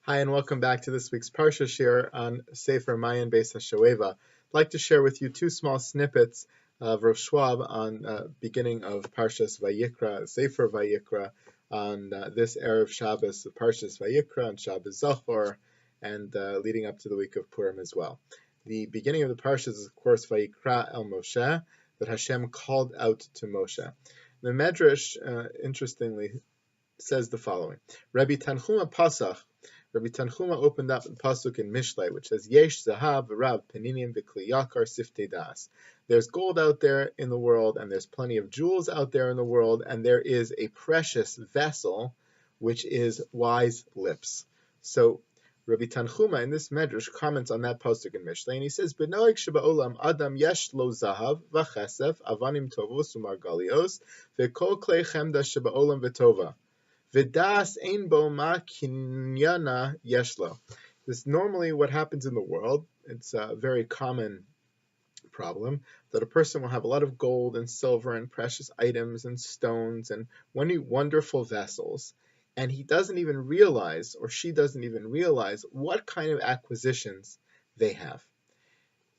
Hi, and welcome back to this week's Parsha share on Sefer Maayan Beit Hashoeva. I'd like to share with you two small snippets of Rav Schwab on beginning of Parshas Vayikra, Sefer Vayikra, on this Erev Shabbos of Parshas Vayikra and Shabbos Zachor, and leading up to the week of Purim as well. The beginning of the Parsha is, of course, Vayikra el Moshe, that Hashem called out to Moshe. The Medrash, interestingly, says the following: Rabbi Tanchuma Pasach. Rabbi Tanchuma opened up a pasuk in Mishlei, which says, Yesh zahav v'rav peninim v'kli yakar siftei das. There's gold out there in the world, and there's plenty of jewels out there in the world, and there is a precious vessel, which is wise lips. So Rabbi Tanchuma in this medrash comments on that pasuk in Mishlei, and he says, B'noeg sheba'olam adam yesh lo zahav v'chesef avanim tovos u'margalios v'kol klei chemda sheba'olam v'tova. Vidas ein bo ma kinyana yeshlo. This is normally what happens in the world. It's a very common problem that a person will have a lot of gold and silver and precious items and stones and many wonderful vessels, and he doesn't even realize, or she doesn't even realize, what kind of acquisitions they have.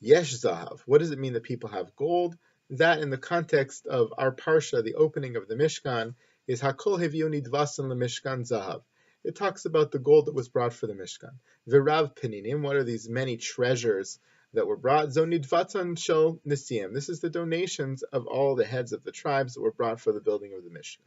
Yesh zahav. What does it mean that people have gold? That, in the context of our parsha, the opening of the Mishkan, is Hakol Heviu Nidvasan LeMishkan Zahav. It talks about the gold that was brought for the Mishkan. V'rav Peninim, what are these many treasures that were brought? Zonidvasan Shel Nisiim. This is the donations of all the heads of the tribes that were brought for the building of the Mishkan.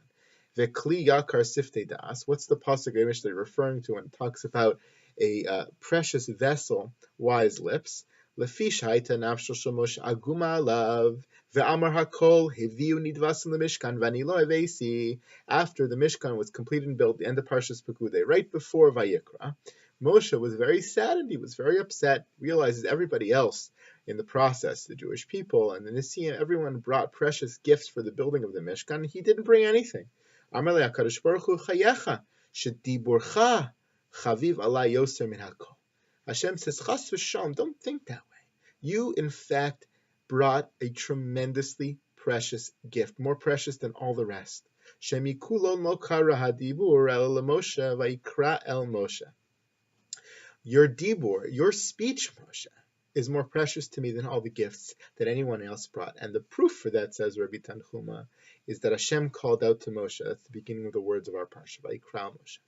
V'kli Yakar Siftei Das. What's the pasuk initially referring to when it talks about a precious vessel, wise lips? Lefish haita nafshel shel Moshe aguma alav ve'amar hakol heviu nidvasim lemishkan v'ani lo avesi. After the Mishkan was completed and built, the end of Parshas Pekudei, right before Vayikra, Moshe was very sad and he was very upset. Realizes everybody else in the process, the Jewish people and the Nisiim, everyone brought precious gifts for the building of the Mishkan. He didn't bring anything. Amar le HaKadosh Baruch Hu chayecha shediburcha chaviv alai yoser min hakol. Hashem says, Chas v'shalom, don't think that way. You, in fact, brought a tremendously precious gift, more precious than all the rest. Shemikulo lo kara hadibur el Moshe vayikra el Moshe. Your dibur, your speech, Moshe, is more precious to me than all the gifts that anyone else brought. And the proof for that, says Rabbi Tanchuma, is that Hashem called out to Moshe. That's the beginning of the words of our parsha, vayikra el Moshe.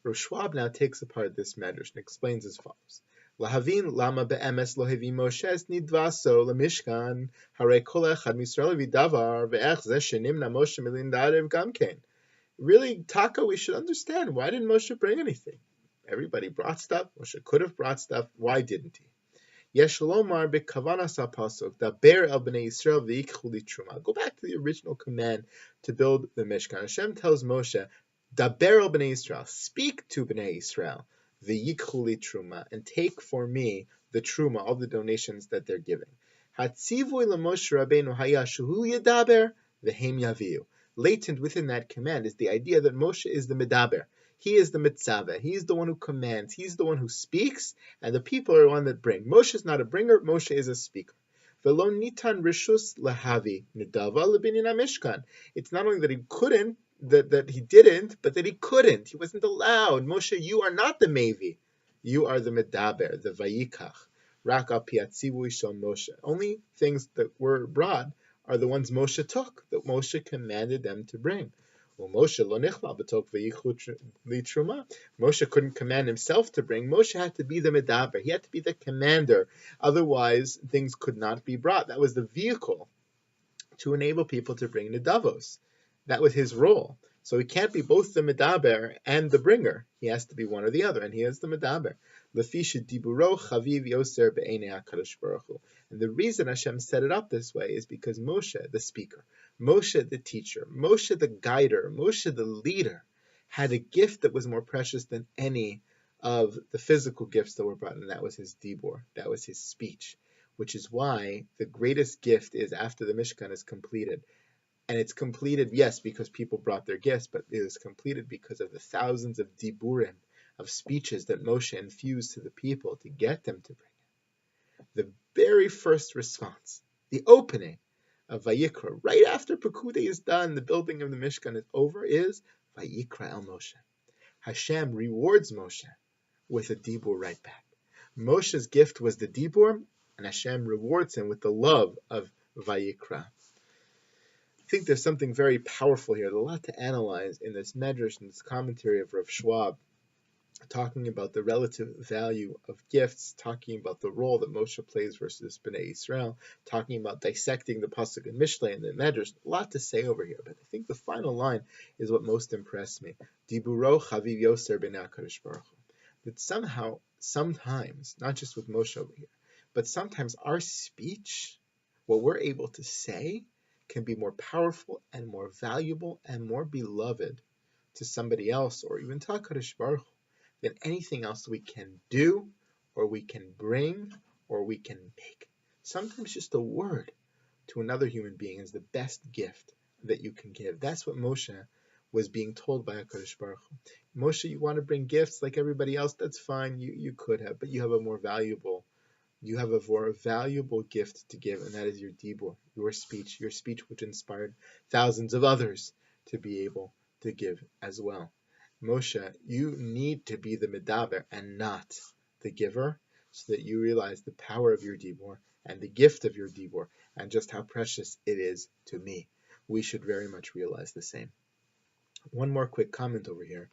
Rav Schwab now takes apart this medrash and explains as follows: Lahavin lama be'emes lo hevi Moshe nidvaso lemishkan harei kol echad misrael vidavar ve'ech zeh shenimna Moshe milin darev gamkein. Really, Taka, we should understand, why didn't Moshe bring anything? Everybody brought stuff. Moshe could have brought stuff. Why didn't he? Yesh lomar bekavanas hapasuk daber el bnei Yisrael v'yikchu li truma. Go back to the original command to build the Mishkan. Hashem tells Moshe, Daber el bnei Yisrael, speak to bnei Yisrael, v'yikchu li truma, and take for me the truma, all the donations that they're giving. Hatzivui leMoshe Rabbeinu haya shuhu yedaber v'hem yaviu. Latent within that command is the idea that Moshe is the medaber. He is the mitzaveh. He's the one who commands. He's the one who speaks, and the people are the one that bring. Moshe is not a bringer. Moshe is a speaker. V'lo nitan rishus lahavi nedava lebinyan mishkan. It's not only that he couldn't, that he didn't, but that he couldn't. He wasn't allowed. Moshe, you are not the Mevi. You are the Medaber, the Vayikach. Rak al pi hatzivui shel Moshe. Only things that were brought are the ones Moshe took, that Moshe commanded them to bring. Well, Moshe lo nichla b'tok v'yichu li truma. Moshe couldn't command himself to bring. Moshe had to be the Medaber. He had to be the commander. Otherwise, things could not be brought. That was the vehicle to enable people to bring Nedavos. That was his role. So he can't be both the medaber and the bringer. He has to be one or the other, and he is the medaber. Lefisha diburo chaviv yoser be'enei HaKadosh Baruch Hu. And the reason Hashem set it up this way is because Moshe, the speaker, Moshe, the teacher, Moshe, the guider, Moshe, the leader, had a gift that was more precious than any of the physical gifts that were brought, and that was his dibur, that was his speech, which is why the greatest gift is after the Mishkan is completed. And it's completed, yes, because people brought their gifts, but it is completed because of the thousands of diburim, of speeches that Moshe infused to the people to get them to bring it. The very first response, the opening of Vayikra, right after Pekudei is done, the building of the Mishkan is over, is Vayikra el Moshe. Hashem rewards Moshe with a dibur right back. Moshe's gift was the dibur, and Hashem rewards him with the love of Vayikra. I think there's something very powerful here. There's a lot to analyze in this medrash and this commentary of Rav Schwab, talking about the relative value of gifts, talking about the role that Moshe plays versus Bnei Israel, talking about dissecting the pasuk in Mishlei and the Medrash. A lot to say over here, but I think the final line is what most impressed me. Diburo chaviv yoser b'nei HaKadosh Baruch Hu. That somehow, sometimes, not just with Moshe over here, but sometimes our speech, what we're able to say, can be more powerful and more valuable and more beloved to somebody else, or even to HaKadosh Baruch Hu, than anything else we can do, or we can bring, or we can make. Sometimes just a word to another human being is the best gift that you can give. That's what Moshe was being told by HaKadosh Baruch Hu. Moshe, you want to bring gifts like everybody else? That's fine, you could have, but you have a more valuable gift to give, and that is your dibur, your speech which inspired thousands of others to be able to give as well. Moshe, you need to be the medaber and not the giver, so that you realize the power of your dibur and the gift of your dibur, and just how precious it is to me. We should very much realize the same. One more quick comment over here.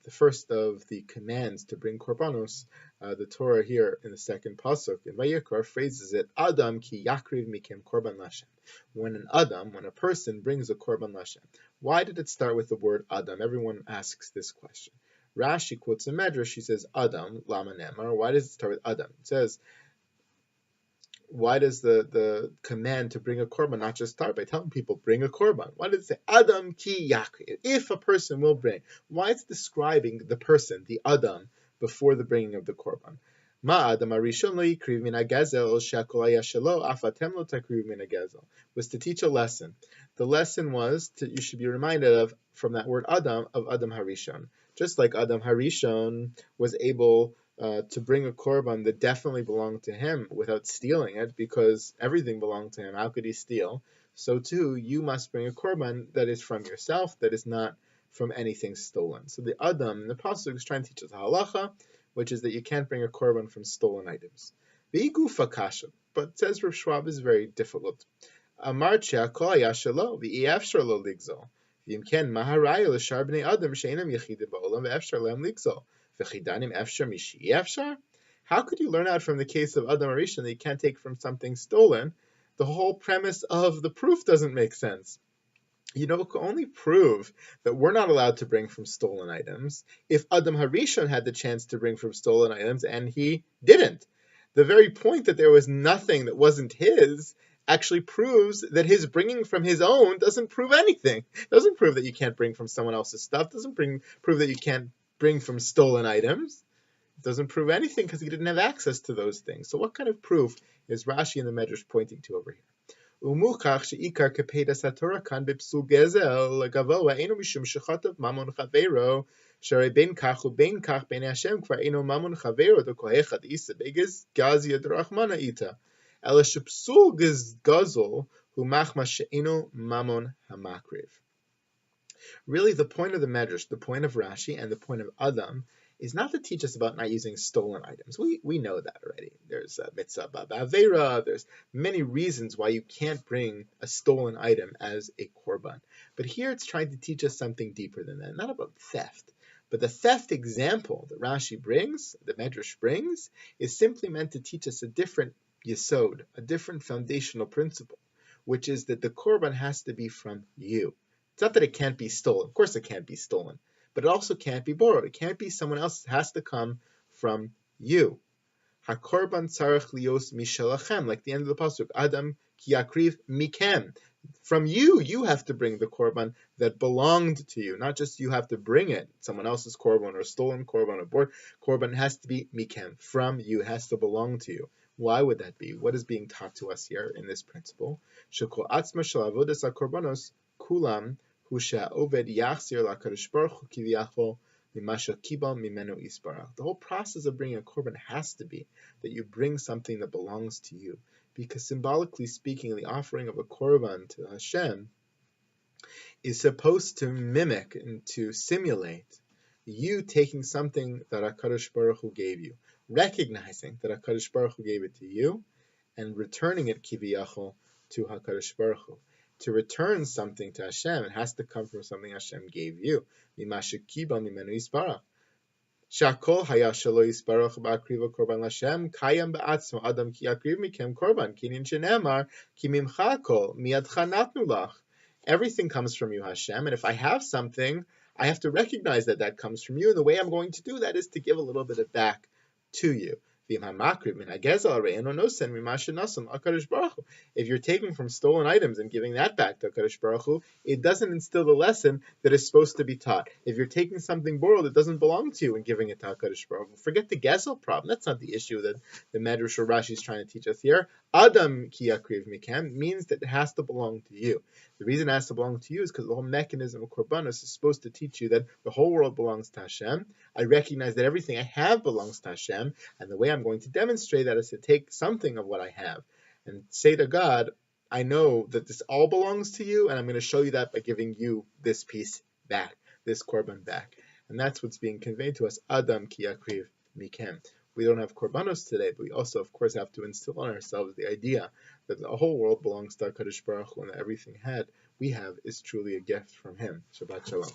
The first of the commands to bring korbanos, the Torah here in the second pasuk in Vayikra phrases it, Adam ki yakriv mikem korban lashem. When a person brings a korban lashem. Why did it start with the word Adam? Everyone asks this question. Rashi quotes a medrash. He says, Adam, lama nemar. Why does it start with Adam? It says, why does the command to bring a korban not just start by telling people bring a korban? Why does it say Adam ki yakriv? If a person will bring. Why it's describing the person, the Adam, before the bringing of the korban? Ma Adam harishon lo yikriv min hagezel shekol hayashelo afatem lo takriv min hagezel, was to teach a lesson. The lesson was you should be reminded of, from that word Adam, of Adam harishon. Just like Adam harishon was able to bring a korban that definitely belonged to him without stealing it, because everything belonged to him. How could he steal? So too, you must bring a korban that is from yourself, that is not from anything stolen. So the Adam in the pasuk is trying to teach us a halacha, which is that you can't bring a korban from stolen items. V'igufa kasha, but says Rav Schwab is very difficult. Amar kol hayashelo v'efshar lo ligzol. V'im ken maharaya l'shar bnei adam she'enam yechidim ba'olam v'efshar lehem ligzol. How could you learn out from the case of Adam Harishon that you can't take from something stolen? The whole premise of the proof doesn't make sense. You can only prove that we're not allowed to bring from stolen items if Adam Harishon had the chance to bring from stolen items and he didn't. The very point that there was nothing that wasn't his actually proves that his bringing from his own doesn't prove anything. It doesn't prove that you can't bring from someone else's stuff. It doesn't prove that you can't bring from stolen items. It doesn't prove anything because he didn't have access to those things. So what kind of proof is Rashi and the Medrash pointing to over here? Umukach sheikar kepedas haTorah kan bipsul gezel gavoa eno mishum shechatav mamon chavero sharei ben kach uben kach ben Hashem kvar eno mamon chavero do kohechad isa begez gazia derachmana ita ela shepsul gazel hu machma she'eno mamon hamakriv. Really, the point of the Medrash, the point of Rashi, and the point of Adam is not to teach us about not using stolen items. We know that already. There's a mitzvah ba'avera. There's many reasons why you can't bring a stolen item as a korban. But here it's trying to teach us something deeper than that, not about theft. But the theft example that Rashi brings, the Medrash brings, is simply meant to teach us a different yesod, a different foundational principle, which is that the korban has to be from you. It's not that it can't be stolen. Of course it can't be stolen. But it also can't be borrowed. It can't be someone else. It has to come from you. HaKorban tzarech lios mishalachem, like the end of the pasuk. Adam ki yakriv mikem. From you, you have to bring the korban that belonged to you. Not just you have to bring it. Someone else's korban or a stolen korban or board korban has to be mikem. From you, it has to belong to you. Why would that be? What is being taught to us here in this principle? Shekol atzma shel avodas hakorbanos kulam husha oved yachzir lakadosh baruch hu kiviyachol mimasha kibal mimenu isbarach. The whole process of bringing a korban has to be that you bring something that belongs to you, because symbolically speaking, the offering of a korban to Hashem is supposed to mimic and to simulate you taking something that HaKadosh Baruch Hu gave you, recognizing that HaKadosh Baruch Hu gave it to you, and returning it kiviyachol to HaKadosh Baruch Hu. To return something to Hashem, it has to come from something Hashem gave you. Shakol haya shelo yisbarach ba'akriva korban Hashem kayam ba'atzmo adam ki yakriv mikem korban kinin shenemar ki mimcha kol miyadcha natnu lach. Everything comes from you, Hashem, and if I have something, I have to recognize that that comes from you, and the way I'm going to do that is to give a little bit of back to you. If you're taking from stolen items and giving that back to HaKadosh Baruch Hu, it doesn't instill the lesson that is supposed to be taught. If you're taking something borrowed that doesn't belong to you and giving it to HaKadosh Baruch Hu, forget the gezel problem. That's not the issue that the Medrash or Rashi is trying to teach us here. Adam ki yakriv mikem means that it has to belong to you. The reason it has to belong to you is because the whole mechanism of korbanos is supposed to teach you that the whole world belongs to Hashem. I recognize that everything I have belongs to Hashem, and the way I'm going to demonstrate that is to take something of what I have and say to God, I know that this all belongs to you, and I'm going to show you that by giving you this piece back, this korban back. And that's what's being conveyed to us, Adam ki yakriv mikem. We don't have korbanos today, but we also, of course, have to instill in ourselves the idea that the whole world belongs to HaKadosh Baruch Hu, and that everything we have is truly a gift from Him. Shabbat Shalom.